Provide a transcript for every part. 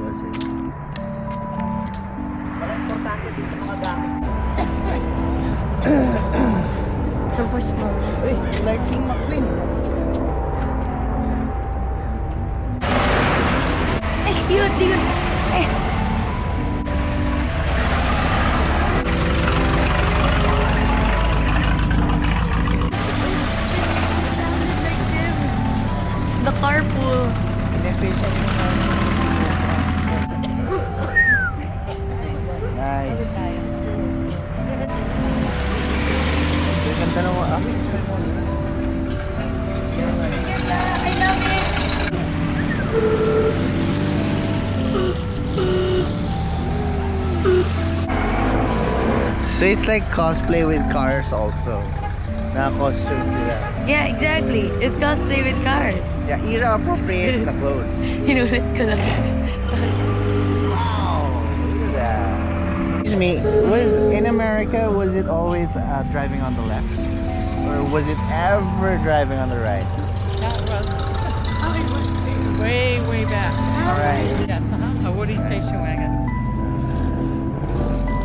assist. Wala importante din sa mga gamit. Tapos mo. Uy, like King McQueen. Ay, cute. Ay. The carpool. Nice. Ganda ng mga aking smell mo. I love it. So it's like cosplay with cars also. Na-costume sila. Yeah, exactly. It's cosplay with cars. Yeah, era-appropriate na clothes. Hinulit ko lang. Wow! Look at that. Excuse me, in America, was it always driving on the left? Or was it ever driving on the right? That was way back. Alright. Yes, a Woody station wagon.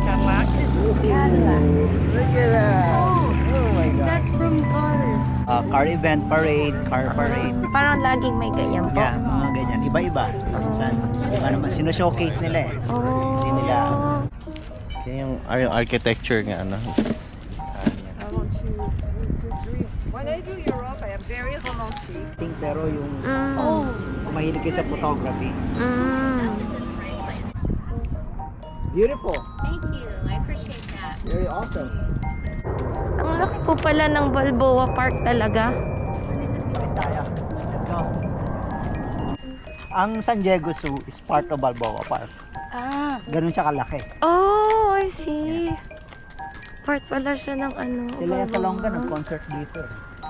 Cadillac. Look at that! Oh my God. That's from cars. Car event, car parade. Parang laging may ganyan po. Yeah, mga ganyan. Iba-iba. Minsan, sino-showcase nila eh. Oh. Hindi nila. Yung architecture nga, ano? I want to dream. When I do Europe, I am very romantic. Pero yung mahilig kayo sa photography. Beautiful. Thank you. I appreciate that. Very awesome. Ang laki po pala ng Balboa Park talaga. Let's go. Ang San Diego Zoo is part of Balboa Park. Ah. Ganun siya kalaki. Oh, I see. Part pala siya ng ano. Sila sa Longga nag-concert dito.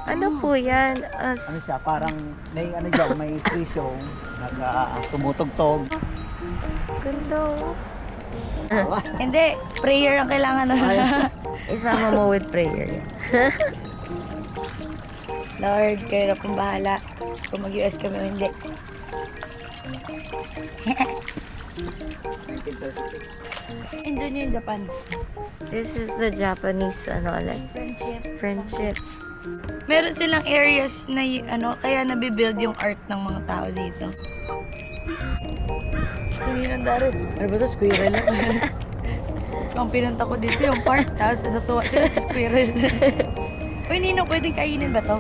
Ano po yan? Ano siya, parang may ano dyan, may free show. Tumutugtog. Ganda. Hindi, prayer ang kailangan na. Isama mo with prayer. Lord, kayo na pong bahala kung mag-US kami o hindi. 1936. And dun yung Japan. This is the Japanese, ano ulit? Friendship. Meron silang areas na, ano, kaya nabibuild yung art ng mga tao dito. Hindi nang daro. Ano ba ito? Squirrel lang. Ang pinunta ko dito yung park, tapos natuwa sila sa squirrel. Uy, Nino, pwedeng kainin ba to?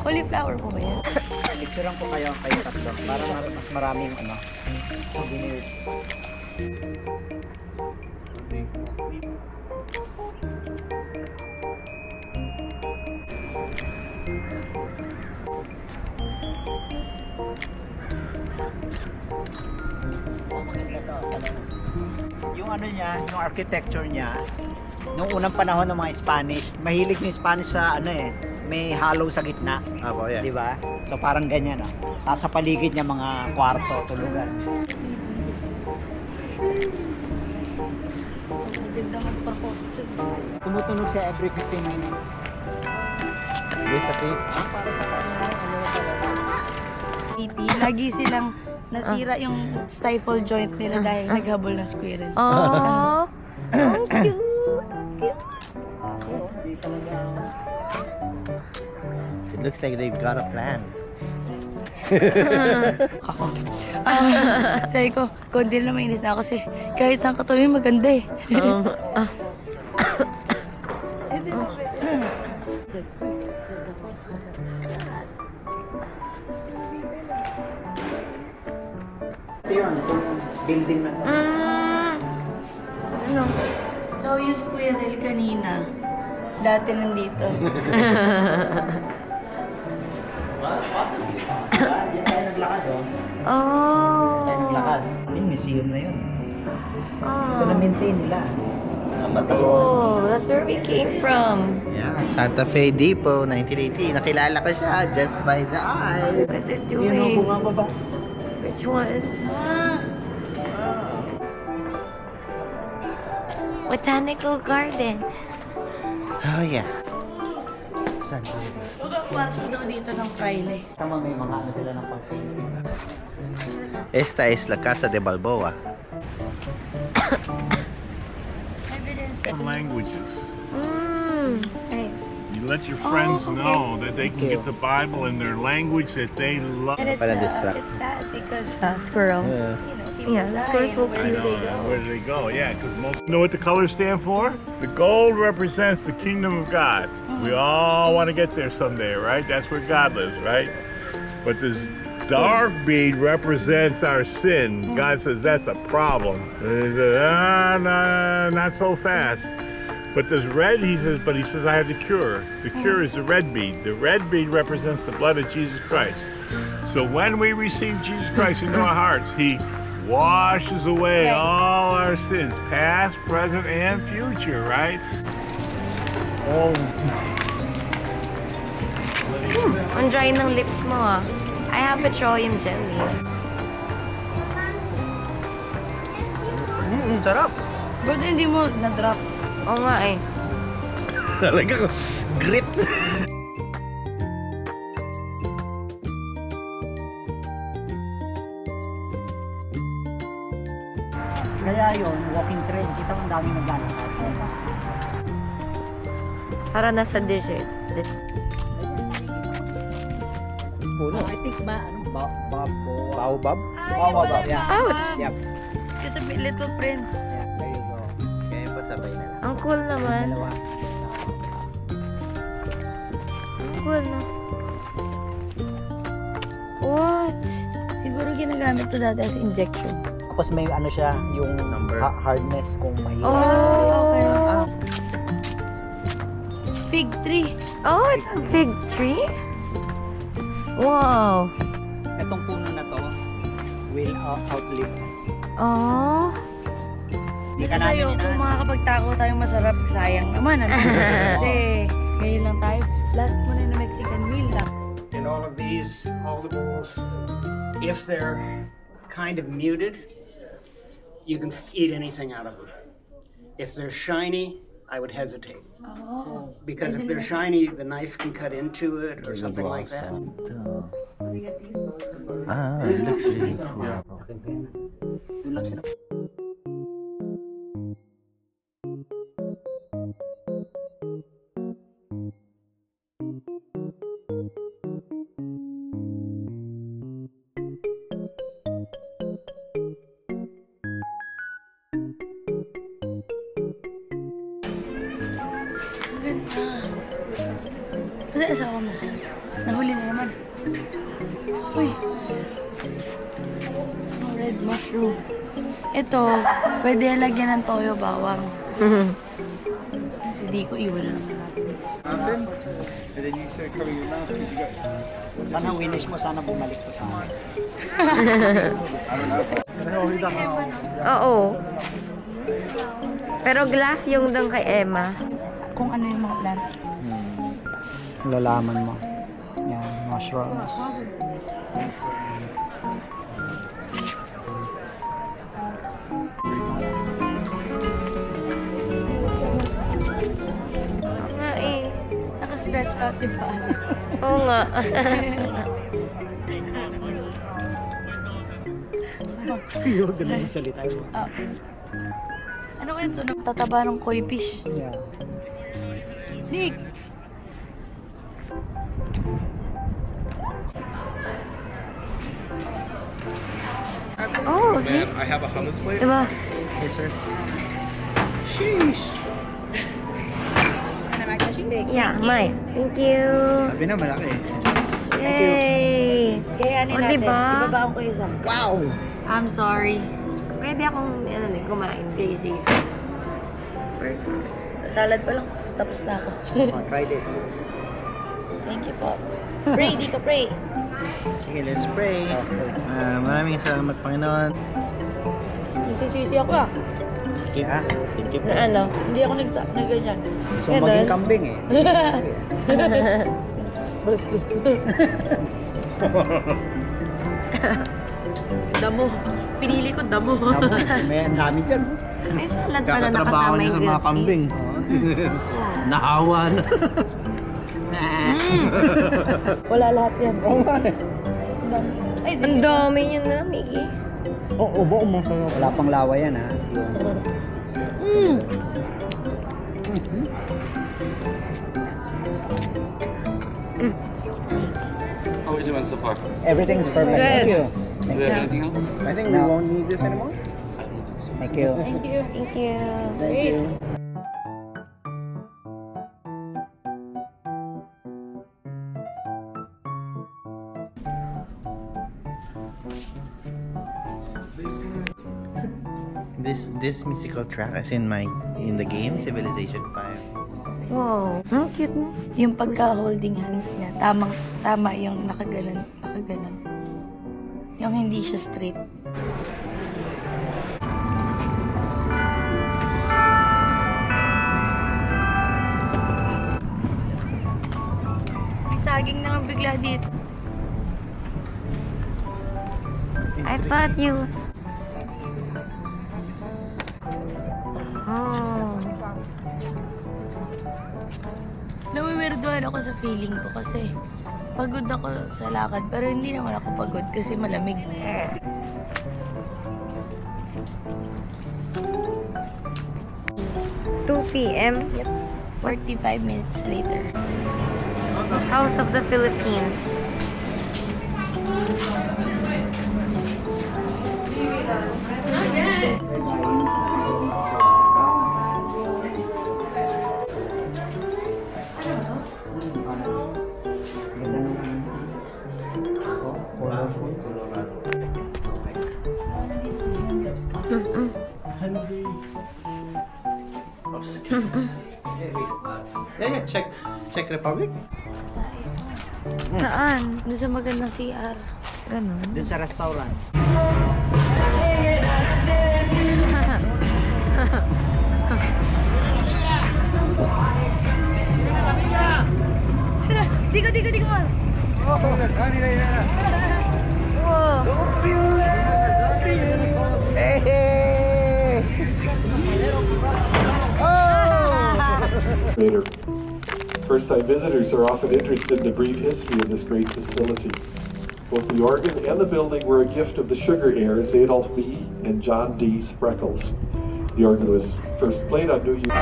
Cauliflower po ba yan? Picturean ko kayo tatlo para mas maraming ano, souvenirs. Yung ano niya, yung architecture niya, nung unang panahon ng mga Spanish, mahilig yung Spanish sa ano eh, may hollow sa gitna. Ako, yeah. Di ba? So parang ganyan ah. Tapos sa paligid niya mga kwarto, tulugan. Maganda magpa-costume. Tumutunog siya every 15 minutes. This a cake? Lagi silang nasira yung stifle joint nila dahil naghabol ng squirrel. Oh, ang cute. It looks like they've got a plan. Ako. Sabi ko, kundi na mainis na ako kasi kahit saan katabi maganda eh. Ito yun, building na to. Ano? So yung squirrel kanina, dati nandito. Diyan tayo naglakad oh. Oh. Tayo naglakad. Yung museum na yun. Oh. So na-maintain nila. Oh, that's where we came from. Yeah, Santa Fe Depot, 1980. Nakilala ko siya just by the eyes. What is it Yun ang doing? bunga baba. Which one? Botanical garden. Oh yeah. So Saan? Kwarto daw dito ng Friday. Tama, may mga ano sila ng pag-painting. Esta es la casa de Balboa. Languages. Nice. You let your friends know that they can get the Bible in their language that they love. And it's, Para distract. it's sad because, Squirrel. you know, people Yeah, die. squirrel's so Where cute. do they go? Where do they go? Yeah, because most know what the colors stand for. The gold represents the kingdom of God. We all want to get there someday, right? That's where God lives, right? But this dark bead represents our sin. God says that's a problem. He says, not so fast. But this red, he says, I have the cure. The cure is the red bead. The red bead represents the blood of Jesus Christ. So when we receive Jesus Christ into our hearts, he washes away all our sins, past, present, and future, right? Oh. Ang dry ng lips mo ah. I have petroleum jelly. Sarap. Ba't hindi mo na-drop? Oo nga eh. Talaga, grit. Kaya yun, walking trail. Kita mo ang daming naglalakad. Para nasa desert. Puno. I think Baobab? Baobab. Yeah. Ouch! Yep. Kasi may Little Prince. There you go. Kaya pasabay na lang. Ang cool naman. Dalawa. Ang cool no? What? Siguro ginagamit to dati as injection. Tapos may ano siya, yung Number. hardness kung may... Oh! Okay. Fig tree. Oh, it's a big tree? Wow! Itong puno na to will outlive us. Oh! Hindi Kasi ka namin sa'yo, kung inaan. makakapagtako tayong masarap, sayang naman. Ano? Kasi ngayon lang tayo. Last mo na Mexican meal lang. And all of these, all the bowls, if they're kind of muted, you can eat anything out of them. If they're shiny, I would hesitate. Because if they're shiny, the knife can cut into it or something like that. Ah, it looks really cool. Doon lang sila. Ganda. Kasi asawa mo. Nahuli na naman. Uy. Oh, red mushroom. Ito, pwede lagyan ng toyo bawang. Kasi di ko iwan na naman. Sana winish mo, sana bumalik ko sa akin. Oo. Pero glass yung dang kay Emma. Kung ano yung mga plants. Lalaman mo. Yan, mushrooms. Oo nga eh. Naka-stretch out yung paa. Oo nga. Huwag na yung salita mo. Ano ko ito? Tataba ng koi fish. Yeah. Nick! Oh, see? I have a hummus plate. Diba? Yes, sir. Yeah, Mai. Thank you. Sabi na, malaki. Yay! Kayanin O, natin. diba? Ibabaan ko isa. Wow! I'm sorry. Pwede akong kumain. Sige, sige, sige. Salad pa lang. Tapos na ako. Oh, try this. Thank you po. Pray, di ka pray. Sige, let's pray. Maraming salamat, Panginoon. Nagsisisi ako ah. Yeah. Thank you po. Na ano? Hindi ako nagganyan. So, maging kambing eh. Bastos. Damo. Pinili ko damo. May ang dami dyan. May salad pala Kakatrabaho nakasama niya yung sa mga grilled kambing. cheese. Nahawa na. Wala lahat yan. Oo nga eh. Ay, Ang dami yun na, Miggy. Oo, ba umasarap. Wala pang lawa yan ha. Yung How is it went so far? everything's perfect. Thank you. Do you have anything else? I think we won't need this anymore. I don't think so. Thank you. Thank you. Thank you. Thank you. This musical track is in the game Civilization 5. Wow. Ang cute mo. Yung pagka-holding hands niya, tama yung nakaganon. Yung hindi siya straight. May saging na lang bigla dito. I thought you... Oh. Nawiwirduhan ako sa feeling ko kasi pagod ako sa lakad pero hindi naman ako pagod kasi malamig. 2 p.m. Yep. 45 minutes later. House of the Philippines. Yeah, Czech Republic. Saan? Doon sa magandang CR. Ganun. Dun sa restaurant. Di ko man. Later. First-time visitors are often interested in the brief history of this great facility. Both the organ and the building were a gift of the sugar heirs Adolph B. and John D. Spreckles. The organ was first played on New Year.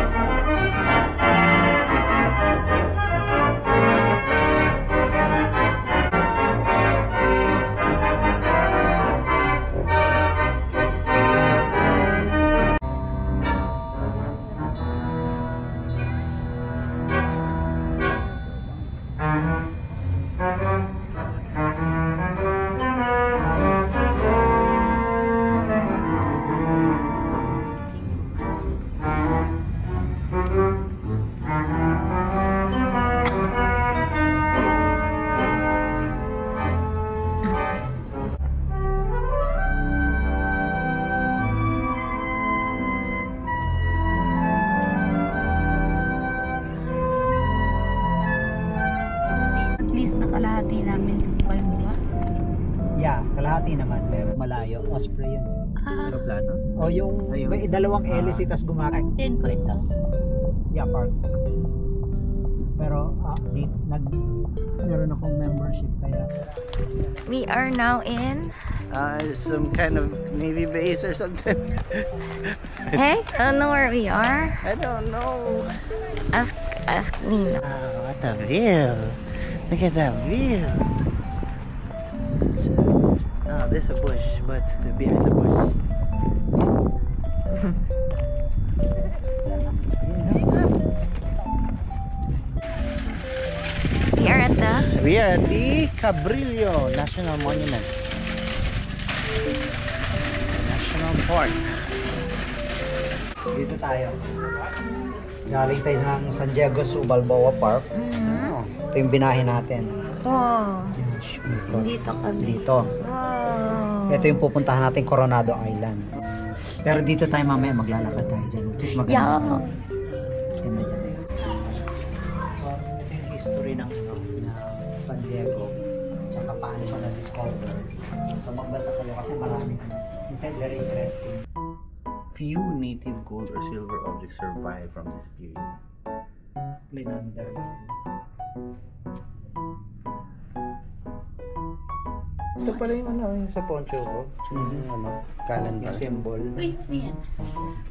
At least nakalahati namin yung Balboa. Yeah, kalahati naman. Pero malayo. Osprey yun. Aeroplano. O yung Ayun. may dalawang hélice tas gumakas. Din po ito. Yeah, park. Pero meron akong membership kaya. We are now in... Some kind of Navy base or something. Hey, I don't know where we are. I don't know. Ask Nino. What a view. Look at that view. Oh, there's a bush, but behind the bush. We are at the Cabrillo National Monument. National Park. Dito tayo. Galing tayo ng San Diego Zoo Balboa Park. Ito yung binahin natin. Wow. Yan, shoot. Dito kami. Dito. Wow. Ito yung pupuntahan natin Coronado Island. Pero dito tayo mamaya maglalakad tayo dyan. Which is maganda. Yeah. Ganda dyan. So, ito yung history ng San Diego. Tsaka paano siya na-discover. So, magbasa kayo kasi maraming very interesting. Few native gold or silver objects survive from this period. Plinander. Ito pala yung ano, yung sa poncho ko. Yung ano, calendar. Yung symbol. Uy, ano yan?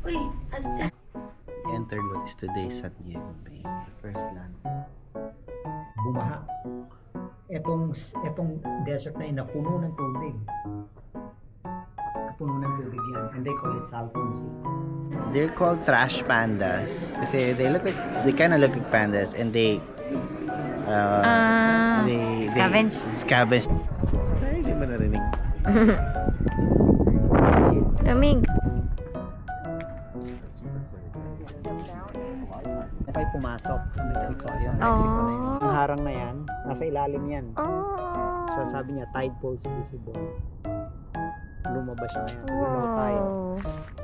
Uy, Aztec. Entered what is today San Diego Bay, the first land. Bumaha. Etong desert na yun, napuno ng tubig. Napuno ng tubig yan. And they call it Salton Sea. They're called trash pandas kasi they kind of look like pandas and they Scavenge? Scavenge. Ay, hindi mo narinig. Lamig. May pumasok sa Mexico. Yung Mexico na yun. Ang harang na yan, nasa ilalim yan. Oh. So sabi niya, tide pools visible. Lumabas siya ngayon. Siguro low tide.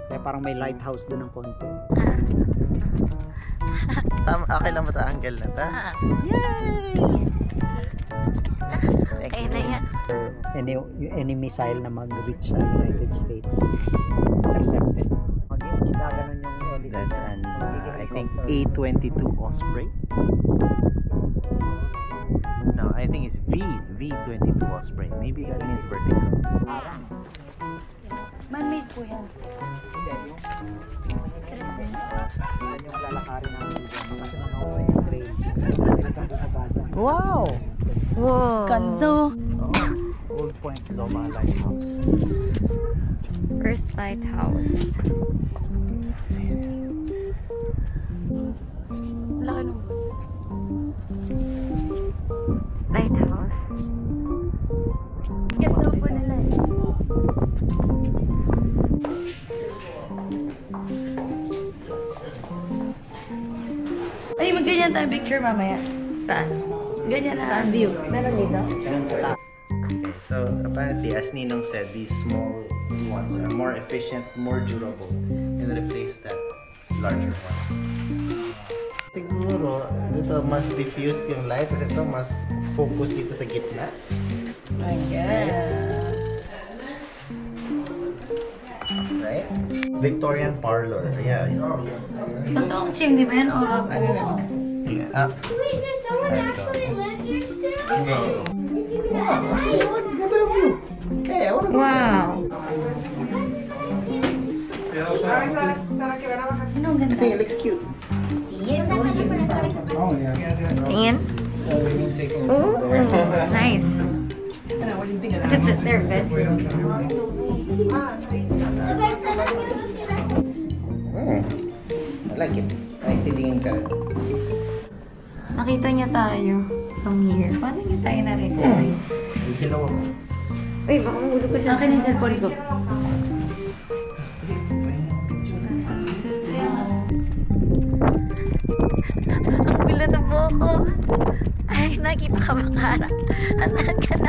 Kaya parang may lighthouse doon ng konti. Okay lang ba ito? Angle na ito? Kaya na yan. Any missile na mag-reach sa United States, intercepted. Gaganon yung LEC. That's an, I think, A-22 Osprey. No, I think it's V-22 Osprey. Maybe that means vertical. Man-made po yan. Yung lalakarin namin dito. Kasi nangyari yung train. Wow! Whoa. Ganda. Old Point Loma Lighthouse. First lighthouse. Laki nung Lighthouse. ganda po nila eh. Ay, magganyan tayo picture mamaya. Saan? Ganyan na ang view. Meron dito? Okay, so apparently, as Ninong said, these small ones are more efficient, more durable, and replace that larger one. Siguro, dito mas diffused yung light kasi ito mas focus dito sa gitna. Right? Victorian parlor. Yeah. Totoong chimney ba yan? O ano lang? Yeah. Wait, does someone actually live here still? No. Wow, ganda ng view. Hey, I wanna go Wow. Anong I ganda? think it looks cute. Tingin? Ooh, nice. They're good. I like it. Ay, titingin ka. Nakita niya tayo from here. Paano niya tayo na-recognize? Hello. Uy, baka mahulog ko siya. Akin yung cellphone ko. Ang gulat na po ako. Ay, nakita ka ba, Kara? Asan ka na?